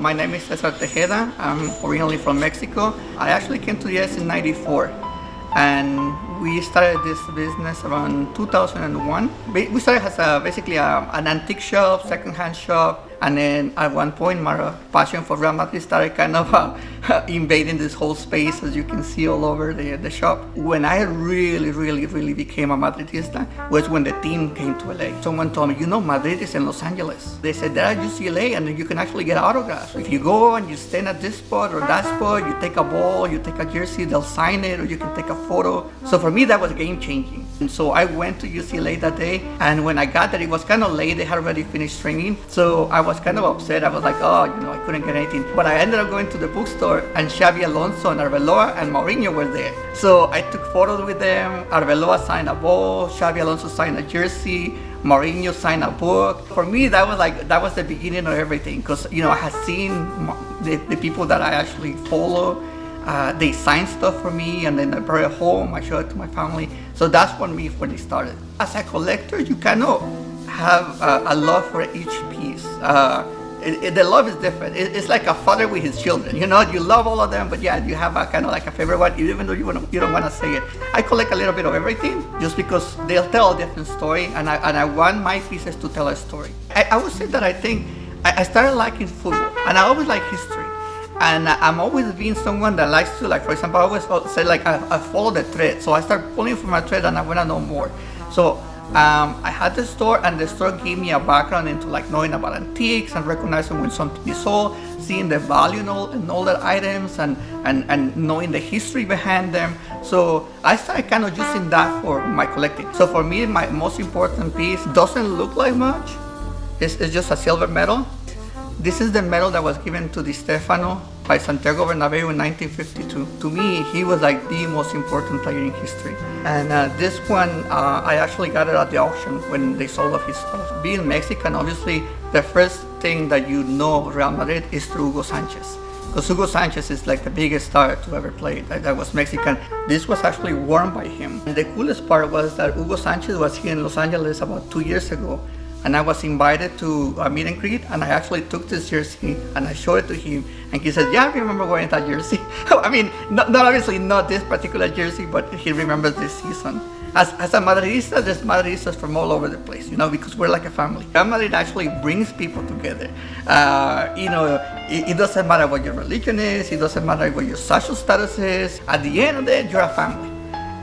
My name is Cesar Tejeda. I'm originally from Mexico. I actually came to the US in '94, and we started this business around 2001. We started as basically an antique shop, secondhand shop, and then at one point my passion for Real Madrid started kind of invading this whole space, as you can see all over the shop. When I really became a Madridista was when the team came to LA. Someone told me, you know, Madrid is in Los Angeles. They said they're at UCLA and you can actually get autographs. If you go and you stand at this spot or that spot, you take a ball, you take a jersey, they'll sign it, or you can take a photo. So for me, that was game changing. And so I went to UCLA that day, and when I got there, it was kind of late. They had already finished training. So I was kind of upset. I was like, oh, you know, I couldn't get anything. But I ended up going to the bookstore, and Xabi Alonso and Arbeloa and Mourinho were there. So I took photos with them. Arbeloa signed a ball, Xabi Alonso signed a jersey, Mourinho signed a book. For me, that was the beginning of everything, because, you know, I had seen the people that I actually follow. They signed stuff for me, and then I brought it home. I showed it to my family. So that's when it started. As a collector, you cannot have a love for each piece. The love is different. It's like a father with his children. You know, you love all of them, but yeah, you have a kind of like a favorite one, even though you don't want to say it. I collect a little bit of everything just because they'll tell a different story, and I want my pieces to tell a story. I would say that I started liking football, and I always like history. And I'm always being someone that likes to, like, for example, I always say, like, I follow the thread. So I start pulling from a thread and I want to know more. So I had the store, and the store gave me a background into, like, knowing about antiques and recognizing when something is sold, seeing the value in all the items, and knowing the history behind them. So I started kind of using that for my collecting. So for me, my most important piece doesn't look like much. It's just a silver medal. This is the medal that was given to Di Stefano by Santiago Bernabeu in 1952. To me, he was like the most important player in history. And this one, I actually got it at the auction when they sold off his stuff. Being Mexican, obviously, the first thing that you know Real Madrid is through Hugo Sanchez. Because Hugo Sanchez is like the biggest star to ever play. That was Mexican. This was actually worn by him. And the coolest part was that Hugo Sanchez was here in Los Angeles about 2 years ago. And I was invited to a meet and greet, and I actually took this jersey and I showed it to him, and he said, yeah, I remember wearing that jersey. I mean, not obviously not this particular jersey, but he remembers this season. As a Madridista, there's Madridistas from all over the place, you know, because we're like a family. Real Madrid actually brings people together. You know, it doesn't matter what your religion is, it doesn't matter what your social status is. At the end of the day, you're a family.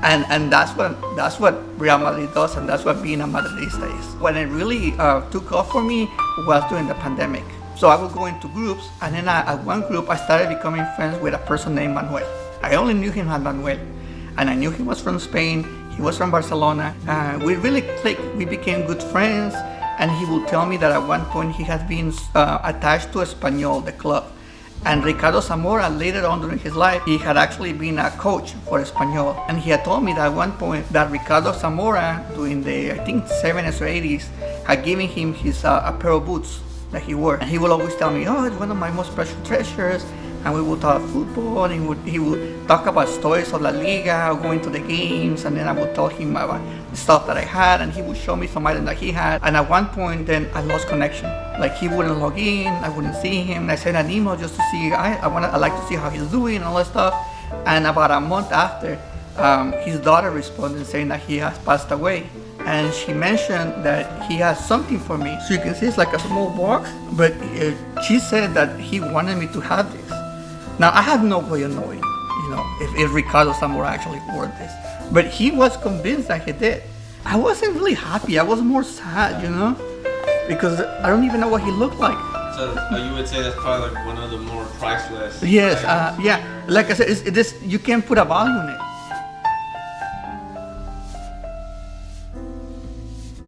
And that's what Real Madrid does, and that's what being a Madridista is. When it really took off for me was during the pandemic. So I would go into groups, and then at one group I started becoming friends with a person named Manuel. I only knew him as Manuel, and I knew he was from Spain, he was from Barcelona. We really clicked, we became good friends, and he would tell me that at one point he had been attached to Espanyol, the club. And Ricardo Zamora, later on during his life, he had actually been a coach for Espanyol. And he had told me that at one point that Ricardo Zamora, during the, I think, 70s or 80s, had given him his a pair of boots that he wore. And he would always tell me, oh, it's one of my most precious treasures. And we would talk football, and he would talk about stories of La Liga, going to the games, and then I would tell him about the stuff that I had, and he would show me some items that he had. And at one point, then I lost connection. Like, he wouldn't log in, I wouldn't see him. I sent an email just to see, I like to see how he's doing and all that stuff. And about a month after, his daughter responded saying that he has passed away. And she mentioned that he has something for me. So you can see it's like a small box, but she said that he wanted me to have this. Now, I have no way of knowing, you know, if Ricardo Zamora actually wore this. But he was convinced that he did. I wasn't really happy. I was more sad, you know, because I don't even know what he looked like. So you would say that's probably like one of the more priceless. Yes, yeah. Like I said, you can't put a value on it.